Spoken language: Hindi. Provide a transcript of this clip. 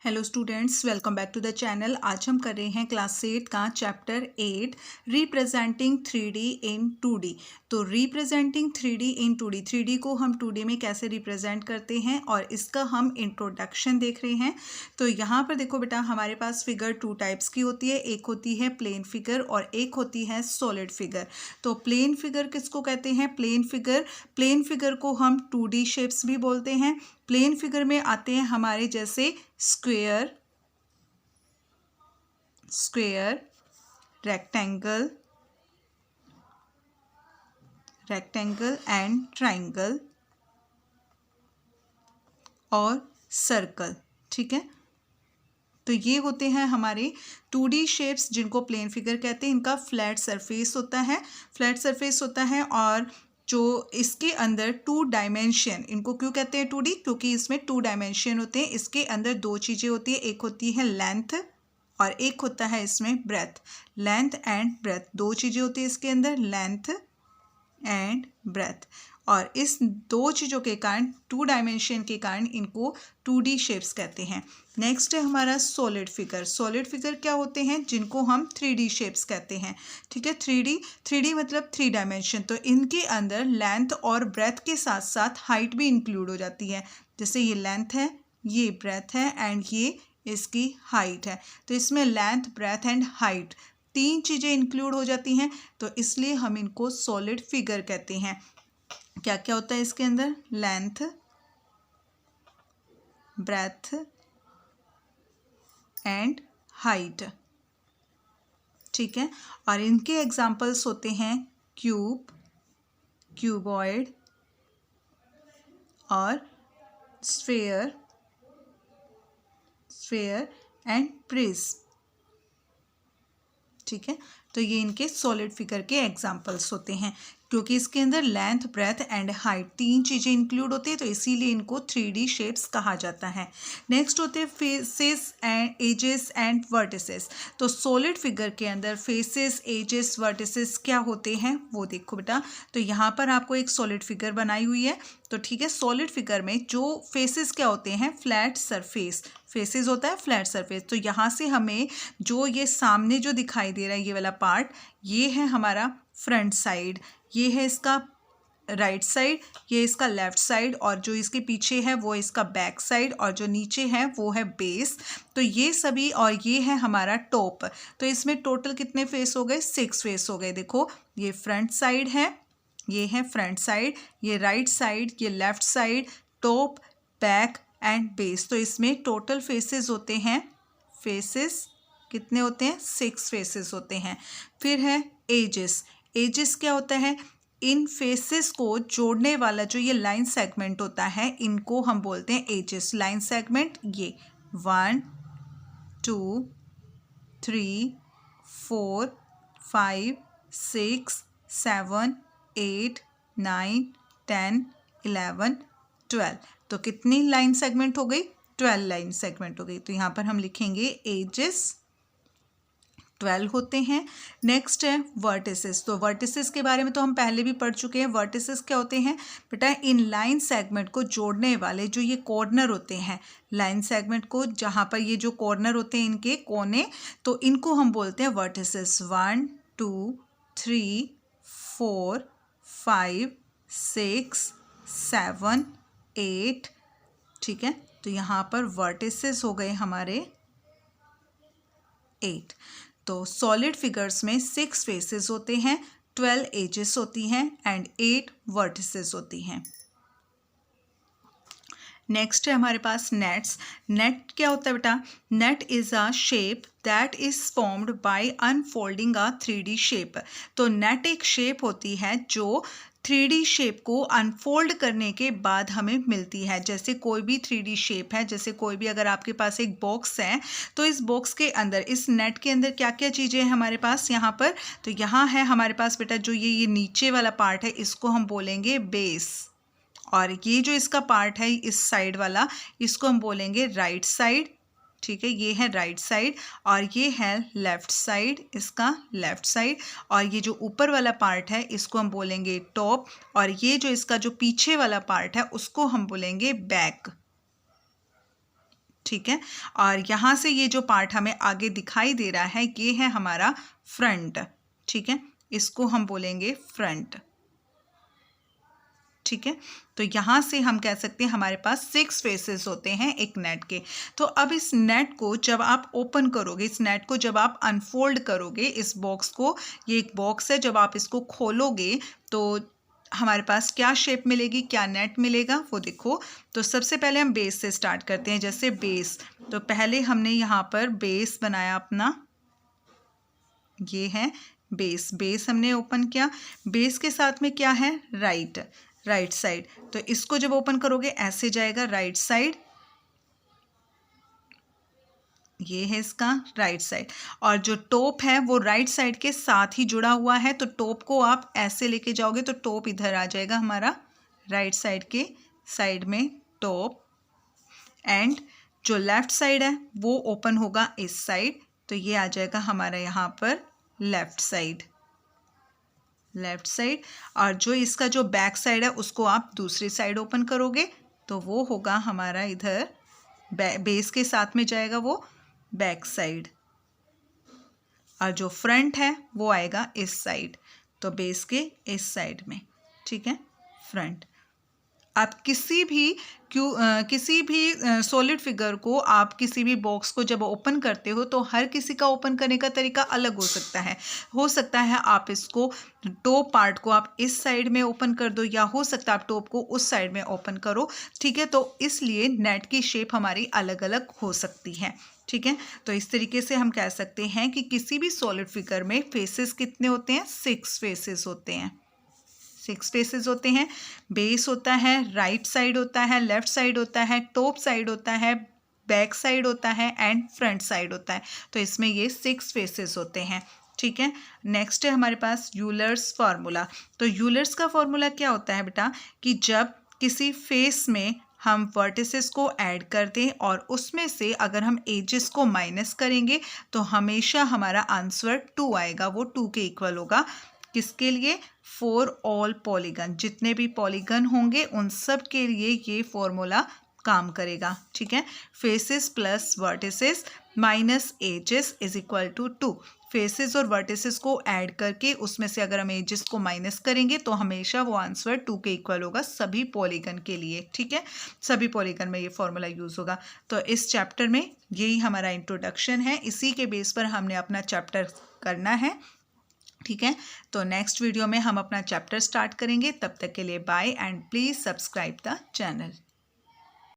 Hello students, welcome back to the channel. आज हम कर रहे हैं क्लास 8 का चैप्टर 8 रिप्रेजेंटिंग 3D इन 2D। तो रिप्रेजेंटिंग 3D इन 2D, 3D को हम 2D में कैसे रिप्रेजेंट करते हैं और इसका हम इंट्रोडक्शन देख रहे हैं। तो यहाँ पर देखो बेटा, हमारे पास फिगर 2 टाइप्स की होती है। एक होती है प्लेन फिगर और एक होती है सॉलिड फिगर। तो प्लेन फिगर किसको कहते हैं? प्लेन फिगर को हम 2D शेप्स भी बोलते हैं। प्लेन फिगर में आते हैं हमारे जैसे स्क्वेयर, रेक्टेंगल एंड ट्राइंगल और सर्कल। ठीक है, तो ये होते हैं हमारे 2D शेप्स जिनको प्लेन फिगर कहते हैं। इनका फ्लैट सरफेस होता है और जो इसके अंदर 2 डायमेंशन, इनको क्यों कहते हैं 2D? क्योंकि इसमें 2 डायमेंशन होते हैं। इसके अंदर 2 चीज़ें होती है, एक होती है लेंथ और एक होता है इसमें ब्रेथ। लेंथ एंड ब्रेथ, 2 चीज़ें होती है इसके अंदर, लेंथ एंड ब्रेथ। और इस 2 चीज़ों के कारण, 2 डायमेंशन के कारण इनको 2D शेप्स कहते हैं। नेक्स्ट है हमारा सॉलिड फिगर क्या होते हैं? जिनको हम 3D शेप्स कहते हैं। ठीक है, 3D मतलब 3 डायमेंशन। तो इनके अंदर लेंथ और ब्रेथ के साथ साथ हाइट भी इंक्लूड हो जाती है। जैसे ये लेंथ है, ये ब्रेथ है एंड ये इसकी हाइट है। तो इसमें लेंथ, ब्रेथ एंड हाइट 3 चीज़ें इंक्लूड हो जाती हैं। तो इसलिए हम इनको सॉलिड फिगर कहते हैं। क्या क्या होता है इसके अंदर? Length, breadth and height. ठीक है, और इनके एग्जाम्पल्स होते हैं क्यूबॉइड और स्फेयर एंड प्रिज्म। ठीक है, तो ये इनके सॉलिड फिगर के एग्जाम्पल्स होते हैं। क्योंकि इसके अंदर लेंथ, ब्रेथ एंड हाइट 3 चीज़ें इंक्लूड होती है, तो इसीलिए इनको 3D शेप्स कहा जाता है। नेक्स्ट होते हैं faces and edges and vertices. तो सॉलिड फिगर के अंदर फेसेस, एजेस, वर्टिसेस क्या होते हैं वो देखो बेटा। तो यहाँ पर आपको एक सॉलिड फिगर बनाई हुई है। तो ठीक है, सॉलिड फिगर में जो फेसेस क्या होते हैं? Flat surface. फेसेस होता है फ्लैट सरफेस। तो यहाँ से हमें जो ये सामने जो दिखाई दे रहा है, ये वाला पार्ट, ये है हमारा फ्रंट साइड, ये है इसका राइट साइड, ये इसका लेफ्ट साइड, और जो इसके पीछे है वो इसका बैक साइड, और जो नीचे है वो है बेस। तो ये सभी, और ये है हमारा टॉप। तो इसमें टोटल कितने फेस हो गए? 6 फेस हो गए। देखो, ये फ्रंट साइड है, ये है फ्रंट साइड, ये राइट साइड, ये left side, top, back and base. तो इसमें टोटल फेसेस होते हैं, फेसेस कितने होते हैं? 6 फेसेस होते हैं। फिर है एजेस। एजेस क्या होता है? इन फेसेस को जोड़ने वाला जो ये लाइन सेगमेंट होता है, इनको हम बोलते हैं एजेस। लाइन सेगमेंट ये 1 2 3 4 5 6 7 8 9 10 11 12। तो कितनी लाइन सेगमेंट हो गई? 12 लाइन सेगमेंट हो गई। तो यहाँ पर हम लिखेंगे एजेस 12 होते हैं। नेक्स्ट है वर्टिसेस। तो वर्टिसेस के बारे में तो हम पहले भी पढ़ चुके हैं। वर्टिसेस क्या होते हैं बेटा? इन लाइन सेगमेंट को जोड़ने वाले जो ये कॉर्नर होते हैं, लाइन सेगमेंट को जहाँ पर ये जो कॉर्नर होते हैं, इनके कोने, तो इनको हम बोलते हैं वर्टिसेस। 1 2 3 4 5 6 7 8। ठीक है, तो यहाँ पर वर्टिसेस हो गए हमारे 8। तो सॉलिड फिगर्स में 6 फेसेस होते हैं, 12 एजेस होती हैं एंड 8 वर्टिसेस होती हैं। नेक्स्ट है हमारे पास नेट्स। नेट क्या होता है बेटा? Net is a shape that is formed by unfolding a 3D shape. तो नेट एक शेप होती है जो 3D शेप को अनफोल्ड करने के बाद हमें मिलती है। जैसे कोई भी 3D शेप है, जैसे कोई भी, अगर आपके पास एक बॉक्स है, तो इस बॉक्स के अंदर, इस नेट के अंदर क्या क्या चीज़ें हैं हमारे पास यहाँ पर? तो यहाँ है हमारे पास बेटा जो ये नीचे वाला पार्ट है, इसको हम बोलेंगे बेस। और ये जो इसका पार्ट है इस साइड वाला, इसको हम बोलेंगे राइट साइड। ठीक है, ये है राइट साइड और ये है लेफ्ट साइड, इसका लेफ्ट साइड। और ये जो ऊपर वाला पार्ट है इसको हम बोलेंगे टॉप, और ये जो इसका जो पीछे वाला पार्ट है उसको हम बोलेंगे बैक। ठीक है। और यहाँ से ये जो पार्ट हमें आगे दिखाई दे रहा है ये है हमारा फ्रंट, ठीक है, इसको हम बोलेंगे फ्रंट, ठीक है। तो यहाँ से हम कह सकते हैं हमारे पास 6 फेसेस होते हैं एक नेट के। तो अब इस नेट को जब आप ओपन करोगे, इस नेट को जब आप अनफोल्ड करोगे, इस बॉक्स को, ये एक बॉक्स है, जब आप इसको खोलोगे तो हमारे पास क्या शेप मिलेगी, क्या नेट मिलेगा वो देखो। तो सबसे पहले हम बेस से स्टार्ट करते हैं। जैसे बेस, तो पहले हमने यहाँ पर बेस बनाया अपना, ये है बेस, बेस हमने ओपन किया। बेस के साथ में क्या है, राइट साइड, तो इसको जब ओपन करोगे ऐसे जाएगा राइट साइड, ये है इसका राइट साइड। और जो टॉप है वो राइट साइड के साथ ही जुड़ा हुआ है, तो टॉप को आप ऐसे लेके जाओगे तो टॉप इधर आ जाएगा हमारा राइट साइड के साइड में टॉप। एंड जो लेफ्ट साइड है वो ओपन होगा इस साइड, तो ये आ जाएगा हमारा यहाँ पर लेफ्ट साइड। और जो इसका जो बैक साइड है उसको आप दूसरी साइड ओपन करोगे तो वो होगा हमारा इधर बेस के साथ में जाएगा वो बैक साइड। और जो फ्रंट है वो आएगा इस साइड, तो बेस के इस साइड में, ठीक है, फ्रंट। आप किसी भी सॉलिड फिगर को, आप किसी भी बॉक्स को जब ओपन करते हो तो हर किसी का ओपन करने का तरीका अलग हो सकता है आप इसको टॉप पार्ट को आप इस साइड में ओपन कर दो, या हो सकता है आप टॉप को उस साइड में ओपन करो, ठीक है। तो इसलिए नेट की शेप हमारी अलग अलग हो सकती है, ठीक है। तो इस तरीके से हम कह सकते हैं कि किसी भी सॉलिड फिगर में फेसेस कितने होते हैं, 6 फेसेस होते हैं, 6 फेसेस होते हैं। बेस होता है, राइट साइड होता है, लेफ्ट साइड होता है, टॉप साइड होता है, बैक साइड होता है एंड फ्रंट साइड होता है। तो इसमें ये 6 फेसेस होते हैं, ठीक है। नेक्स्ट है हमारे पास यूलर्स फार्मूला। तो यूलर्स का फार्मूला क्या होता है बेटा, कि जब किसी फेस में हम वर्टिसेस को ऐड कर दें और उसमें से अगर हम एजेस को माइनस करेंगे तो हमेशा हमारा आंसर 2 आएगा, वो 2 के इक्वल होगा। किसके लिए, फॉर ऑल पॉलीगन, जितने भी पॉलीगन होंगे उन सब के लिए ये फॉर्मूला काम करेगा, ठीक है। Faces plus vertices minus edges is equal to 2। Faces और वर्टिसेस को ऐड करके उसमें से अगर हम एजेस को माइनस करेंगे तो हमेशा वो आंसर 2 के इक्वल होगा सभी पॉलीगन के लिए, ठीक है। सभी पॉलीगन में ये फॉर्मूला यूज़ होगा। तो इस चैप्टर में यही हमारा इंट्रोडक्शन है, इसी के बेस पर हमने अपना चैप्टर करना है, ठीक है। तो नेक्स्ट वीडियो में हम अपना चैप्टर स्टार्ट करेंगे। तब तक के लिए bye and please subscribe the channel.